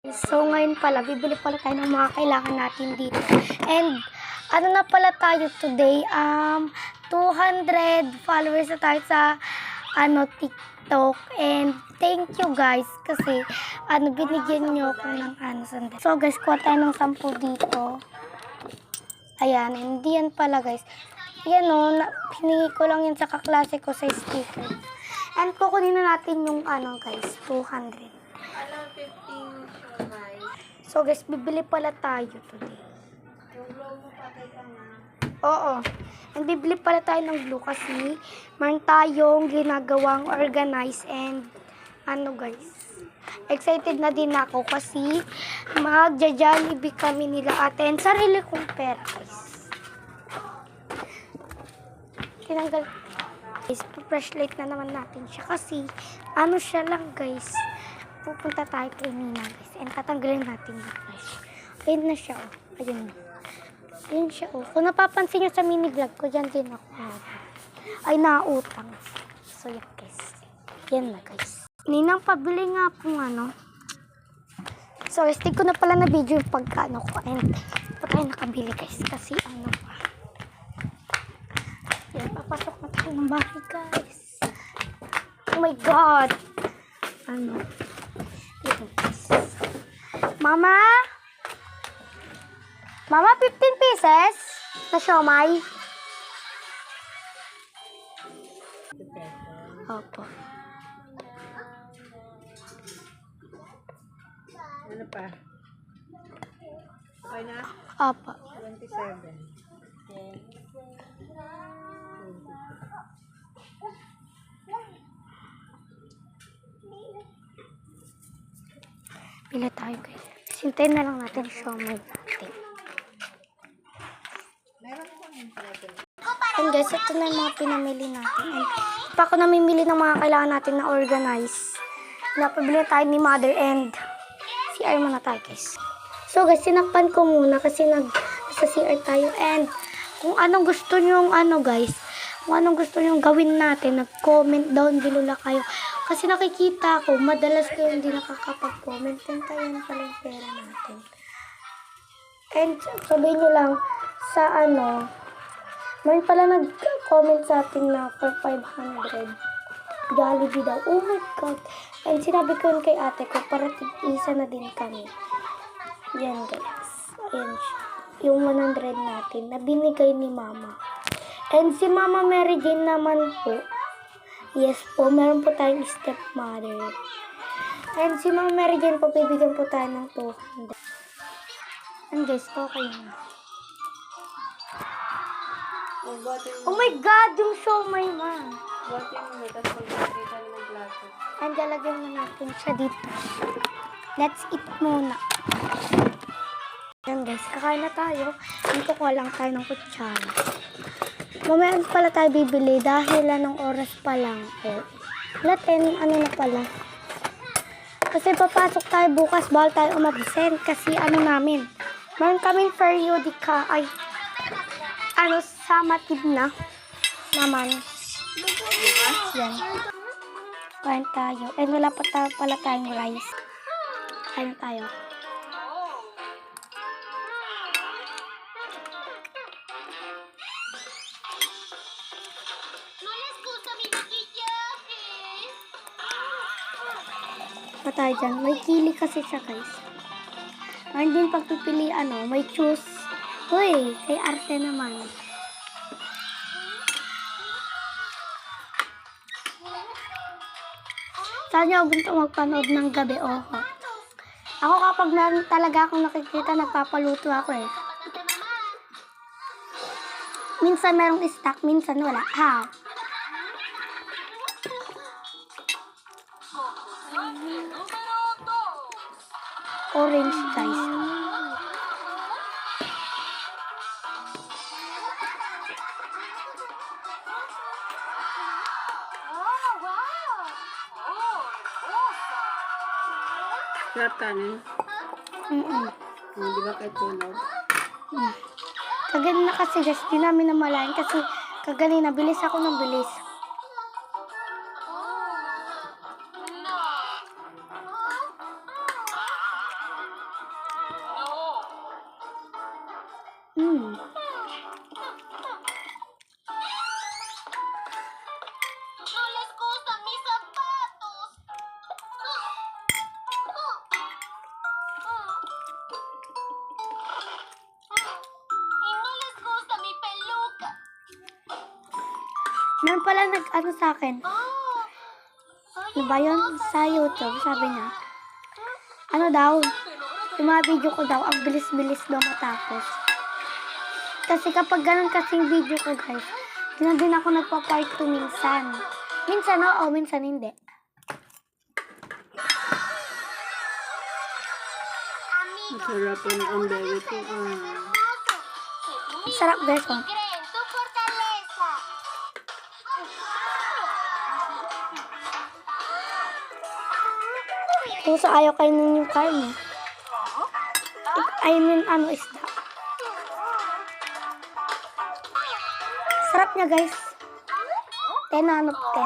So, ngayon pala, bibili pala tayo ng mga kailangan natin dito. And, ano na pala tayo today? 200 followers na tayo sa, TikTok. And, thank you guys. Kasi, binigyan nyo ako ng sandali. So, guys, kuha tayo ng 10 dito. Ayan, hindi yan pala, guys. Yan hiningi ko lang yan sa kaklase ko sa sticker. And, kukunin na natin yung, guys, 200. So guys, bibili pala tayo today. Yung glow mo patay ka na. Oo. And bibili pala tayo ng glue kasi meron tayong ginagawang organize and guys. Excited na din ako kasi magja-Jollibee kami nila ate and sarili kong pera guys. Tinanggal. Guys, flashlight na naman natin siya kasi siya lang guys. Pupunta tayo kay Nina guys and tatanggalin natin yung flash. Ayun na siya Ayun na. Ayun siya Kung napapansin nyo sa mini vlog ko, dyan din ako. Ay nautang. So yeah guys. Yan na guys. Ninang pabili nga pong So guys, ko na pala na video yung pagkano ko and pa tayo nakabili guys kasi pa. Yan, papasok na tayo ng bahay guys. Oh my god. Mama? Mama, 15 pieces na siomay? Opo. Ano pa? Okay na? Opo. 27. Pila tayo guys. Sintayin na lang natin siomay natin. And guys, ito na yung mga pinamili natin. And pa ako namimili ng mga kailangan natin na organize. Napabili tayo ni mother and CR muna tayo guys. So guys, sinakpan ko muna kasi sa CR tayo. And kung anong gusto nyo guys, kung anong gusto nyo gawin natin, nag-comment down below lang kayo. Kasi nakikita ko, madalas kayo hindi nakakapag-comment. Tayo pala yung pera natin. And sabihin nyo lang sa may pala nag-comment sa atin na for 500. Jollibee daw. Oh my God. And sinabi ko yun kay ate ko, para tig-isa na din kami. Yan guys. Ayan siya. Yung 100 natin na binigay ni mama. And si Mama Mary Jane naman po. Yes po, meron po tayong stepmother. And si Mama Mary Jane po, bibigyan po tayo ng 200. And guys, okay na. Oh my God, yung siomay man. Buhatin mo na, tapos pag-ibigay ka ng glasses. And lalagyan na natin siya dito. Let's eat muna. Yan guys, kakain na tayo. Dito ko lang tayo ng kutsara. Mamaya pala tayo bibili dahil anong oras pa lang. Latin, na pala. Kasi papasok tayo bukas, bawal tayo umabsent kasi namin. Meron kaming periodika, summative na naman. Yan. Kain tayo. And wala pa pala tayong rice. Kain tayo. Tayo dyan. May kili kasi siya guys. Ngayon din pagpipilian may choose. Uy, kay arte naman. Saan niyo gusto magpanood ng gabi? Ako kapag talaga akong nakikita, nagpapaluto ako Minsan merong stock, minsan wala. Orange guys. Sarap kanin. Di ba kayo tunaw? Kagaling na kasi guys, di namin namalayan kasi kagaling na bilis ako ng bilis. Hmm. No les gustan mis zapatos. Y no les gusta mi peluca. Meron pala nag-ano sa akin. Oh, Ano ba yun? Sa YouTube, sabi niya. Ano daw? Yung mga video ko daw, ang bilis-bilis daw matapos. Kasi kapag ganun kasing video ko, guys, ganun din ako nagpa-part 2 minsan. Minsan oo, minsan hindi. Masarap yung ang bebe ko. Sarap, guys, oh. creen tu fortaleza. Kung sa ayaw kayo nun yung karne. I mean, ano, isda. Sarap niya, guys. 10 out of 10.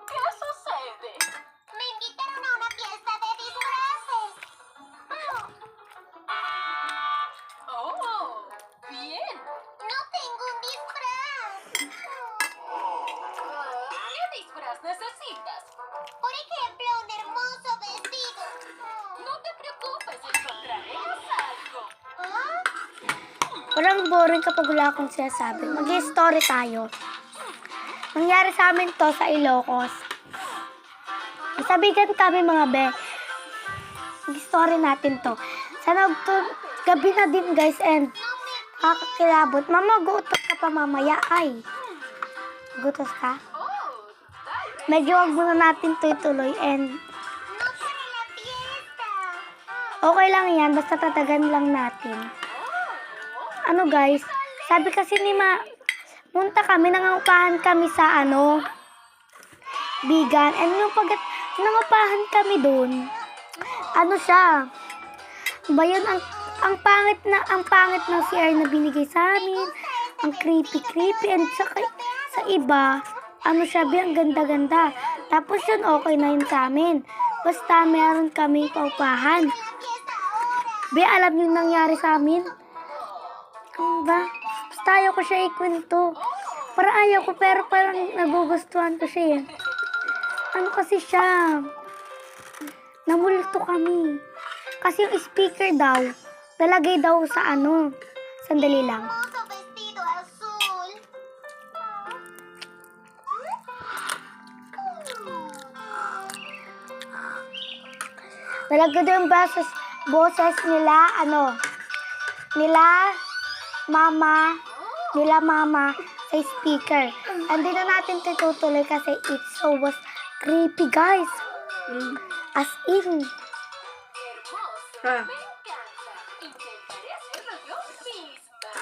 ¿Qué sucede? Me invitaron a una fiesta de disfraces. Oh, bien. No tengo un disfraz. ¿Qué disfraz necesitas? Por ejemplo, un hermoso vestido. No te preocupes, encontraremos algo. ¿Ah? Parang boring kapag wala akong sinasabi. Mag-story tayo. Nangyari sa amin to sa Ilocos. Sabigan kami mga be. Mag-story natin to. Sana gabi na din guys and kakakilabot. Mama, gutos ka pa mamaya. Ay. Gutos ka? Medyo wag muna natin to ituloy and No para la fiesta. okay lang yan. Basta tatagan lang natin. Ano guys? Sabi kasi ni munta kami, nangangupahan kami sa Bigan. And yung pag nangupahan kami dun, ano siya? Ba yun, ang pangit ng CR na binigay sa amin. Ang creepy. And sa iba, ano siya, ang ganda-ganda. Tapos yun, okay na yun sa amin. Basta meron kami paupahan. Be, alam yung nangyari sa amin? Ano ba? Basta ayaw ko siya ikwento. Para ayaw ko, pero parang nagugustuhan ko siya. Ano kasi siya? Namulto kami. Kasi yung speaker daw, talagay daw sa sandali lang. Hermoso vestido azul. Talagay daw yung boses nila, nila mama sa speaker. Hindi na natin tutuloy kasi it so was creepy, guys. As in. Ha?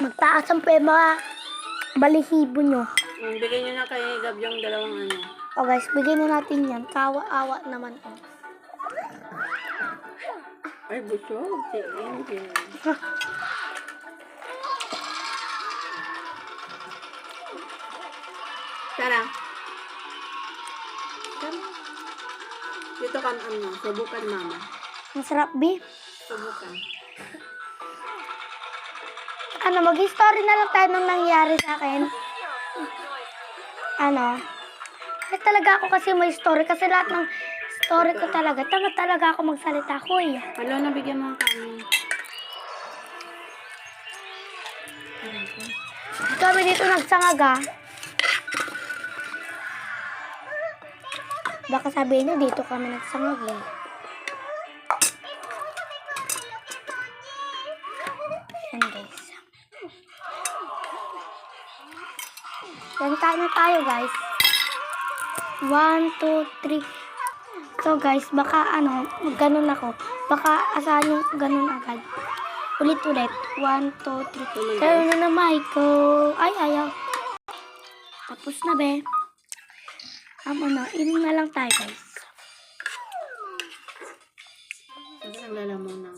Magtaas ang mga balihibo nyo. Bigyan nyo na kay Gab yung dalawang O guys, bigyan na natin yan. Kawa-awa naman. Ay, busog. Si Angel. Tara. Dito ka, subukan mama. Masarap, B. Subukan. Mag-story na lang tayo nung nangyari sa akin. Ay, talaga ako kasi may story. Kasi lahat ng story ko talaga. Tama talaga ako magsalita. Hoy. Hala, nabigyan mo kami. Kami dito nagsangaga. Baka sabihin nyo, dito kami nagsangaga. Yan guys. Yan tayo guys. 1, 2, 3. So guys, baka ganun ako. Baka asahan yung ganun agad. Ulit-ulit. 1, 2, 3. Tayo na Michael. Ay, ayaw. Tapos na, be. Inom na lang tayo, guys. Kasi naglalamon na.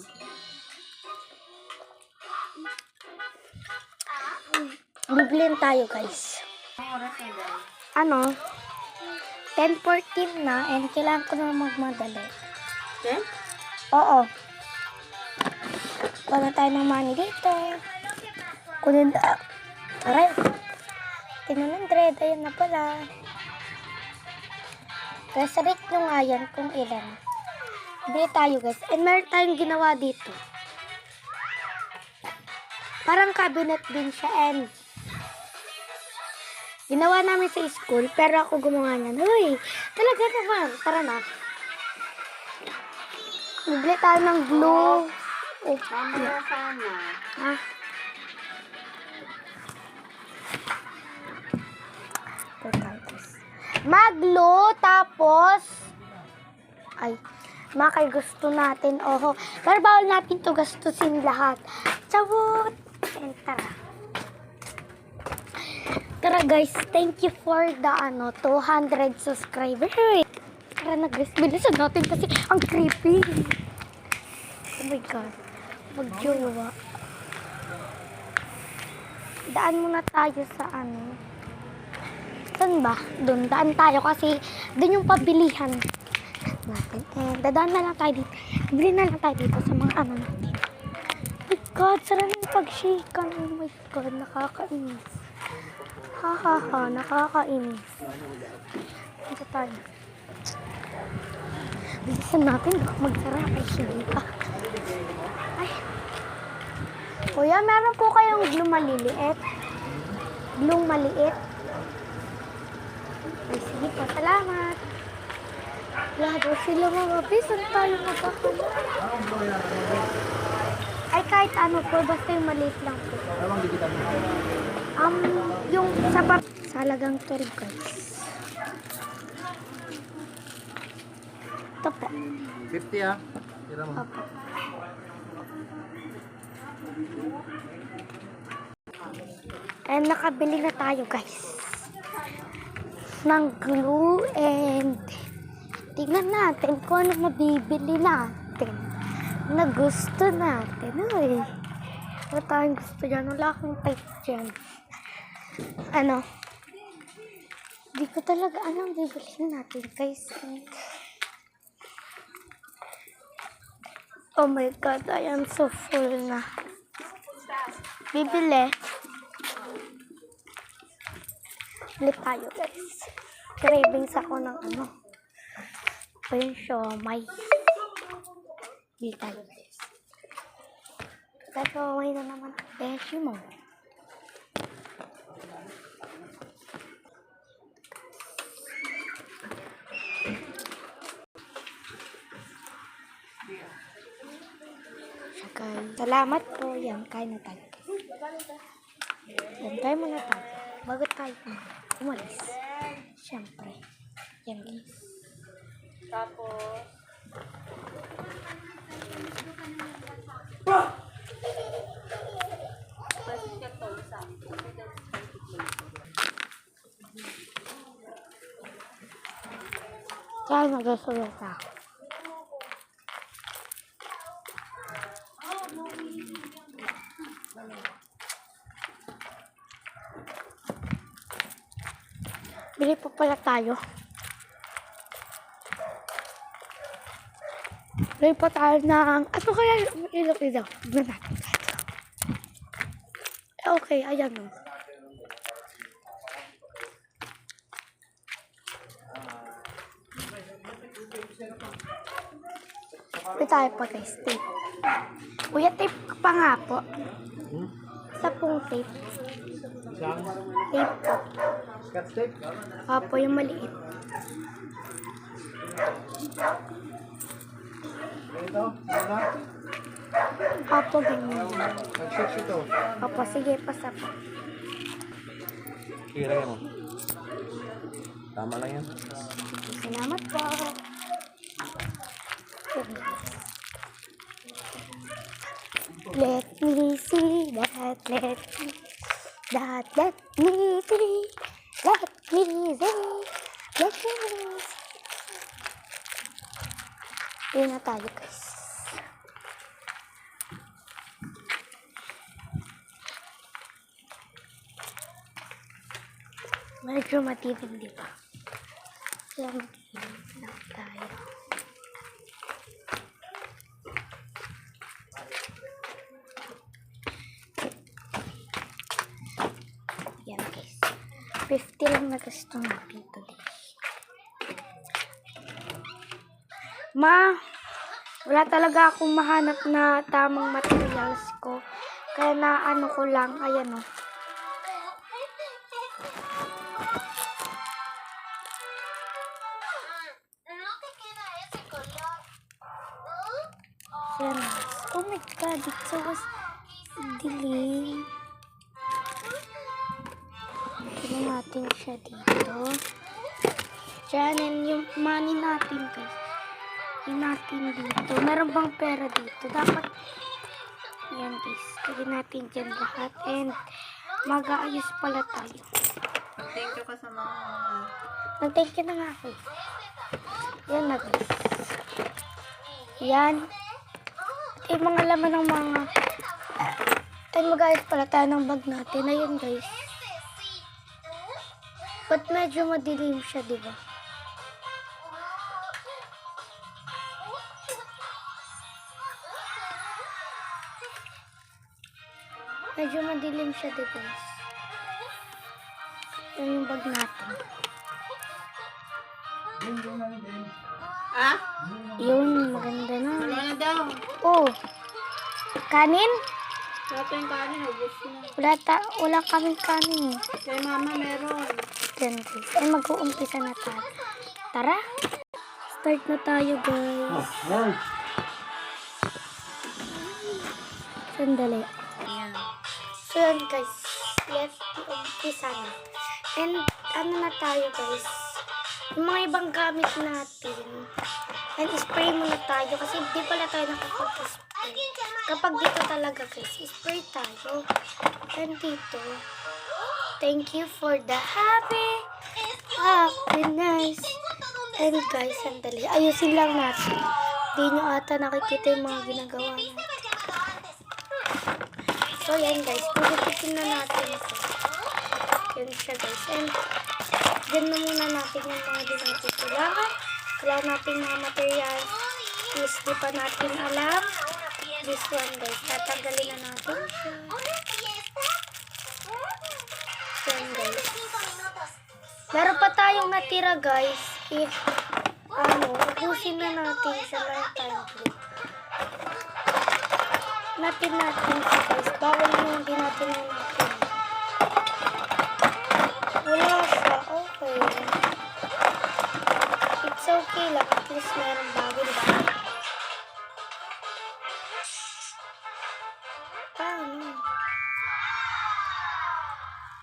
Biblian tayo, guys. Ang oras na guys. 10:14 na and kailangan ko na magmadali. Okay? Oo. Wala tayo ng money dito. Kunin na. Aray. Tinunandred. Ayan na pala. Guys, rate nyo nga yan kung ilan. Bili tayo guys. And meron tayong ginawa dito. Parang cabinet din siya. And ginawa namin sa school. Pero ako gumawa niyan. Uy, talaga naman. Tara na. Bibili tayo ng glue. Oh, Mamaya sana. ah. Mag-glue, tapos ay, makay gusto natin. Oho. Pero bawal natin to gastusin lahat. Chabot! And tara. Tara guys, thank you for the 200 subscribers. Tara na guys, bilisan natin kasi ang creepy. Oh my god. Magjowa. Daan muna tayo sa Saan ba? Doon. Daan tayo kasi doon yung pabilihan natin. And dadaan na lang tayo dito. Bili na lang tayo dito sa mga natin. Oh my god, sarap yung pag-shaken. Oh my god, nakakainis. Ha ha ha, nakakainis. Dito tayo. Bilisan natin. Magsara. Ay, hindi pa. Ay. Kuya, meron po kayong glue maliliit? Glue maliit? Ay, sige po. Salamat. Lado sila mga bisan tayo magkakala. Ay, kahit ano po. Basta yung maliit lang po. Yung sa lagang 12 guys. Ito po. 50 ah. Tira mo. Opo. And nakabili na tayo guys ng glue and tingnan natin kung ano mabibili natin na gusto natin. Uy, wala tayong gusto dyan. Wala akong type dyan. Di ko talaga alam bibilihin natin guys. Oh my god, I am so full na. Bibili. Bili tayo guys. Cravings ako ng yung siomay. Bili tayo guys. Siomay na naman. Beshi mo. Guys, salamat po. Yan, kain na tayo. Yan, kain muna tayo. Bago tayo umalis. Siyempre. Yan guys. Tapos, Kaya mag-asulat ako. Bili pa pala tayo. Bili pa tayo ng... Ano kaya yung ilaw? Tignan natin. Okay, ayan o. Bili tayo pa guys. Tape. Kuya, tape pa nga po. Isa pong tape. Tape po. Scotch tape? Opo, yung maliit. Ito? Ano? Opo, ganyan. Nag-switch ito. Opo, sige, pasa po. Sige, lagyan mo. Tama lang yan. Salamat po. Let me see that, let me see. Let me see. Yun na tayo guys. Medyo matibig di ba? Kaya mag-iinit lang tayo. 50 lang na gasto natin today. Wala talaga akong mahanap na tamang materials ko. Kaya na ano ko lang, ayan o. No te queda ese color. Ayan. Oh my god, it was dilim. Tignan natin siya dito. Diyan, and yung money natin guys. Yung natin dito. Meron bang pera dito? Dapat, ayan guys. Tignan natin dyan lahat. And, mag-aayos pala tayo. Thank you ka sa mga... Nag-thank you na nga ako. Yan na guys. Yan. Yung mga laman ng mga... And mag-aayos pala tayo ng bag natin. Ayun guys. Ba't medyo madilim siya, diba? Medyo madilim siya, diba guys? Yan yung bag natin. Ah? Yun, maganda na. Wala na daw. Oh, kanin? Wala tayong kanin. Ubus na. Wala kaming kanin. Kay mama meron. Yan guys. Ay, mag-uumpisa na tayo. Tara. Start na tayo guys. Sandali. Ayan. So yan guys. Let's umpisa na. And ano na tayo guys. Yung mga ibang gamit natin. And spray muna tayo. Kasi di pala tayo nakapag-spray. Kapag dito talaga guys, spray tayo. And dito. Thank you for the happiness. And guys, sandali. Ayusin lang natin. Di nyo ata nakikita yung mga ginagawa natin. So yan guys, kulipitin na natin ito. Yan siya guys. And dyan na muna natin yung mga di natin kailangan. Kailangan natin mga materials. Is di pa natin alam. This one guys, tatanggalin na natin siya. Yan guys. Meron pa tayong natira guys. If, ubusin na natin siya ng time clip. Natin siya guys. Bawal yung hindi natin yung natin. Wala siya. Okay. It's okay lang. At least meron bago, diba? Paano?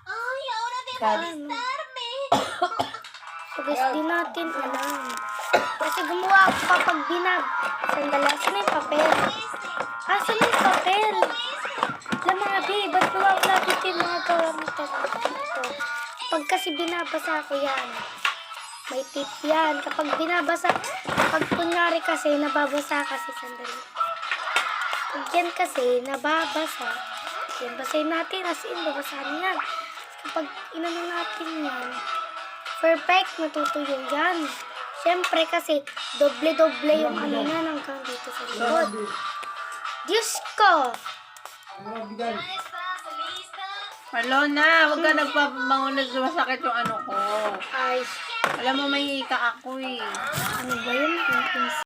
Ay, ahora debo Paano? alistarme. So guys, di natin alam. Kasi gumawa ako kapag binag. Sandali. Asan yung papel? Asan yung papel? Alam mga bi, ba't wala dito yung mga gamit dito? Pag kasi binabasa ko yan, may tip yan. Kapag binabasa, kapag kunyari kasi, nababasa kasi, sandali. Pag yan kasi, nababasa, yan, basahin natin, as in, babasahin yan. Kapag inano natin yan, perfect, matutuyo yan. Siyempre kasi, doble-doble yung ano na hanggang dito sa likod. Diyos ko! ¿Estás lista? Marlona, huwag ka nagpapabango na sumasakit yung ano ko. Ay, Alam mo, may ika ako eh. ano ba yun?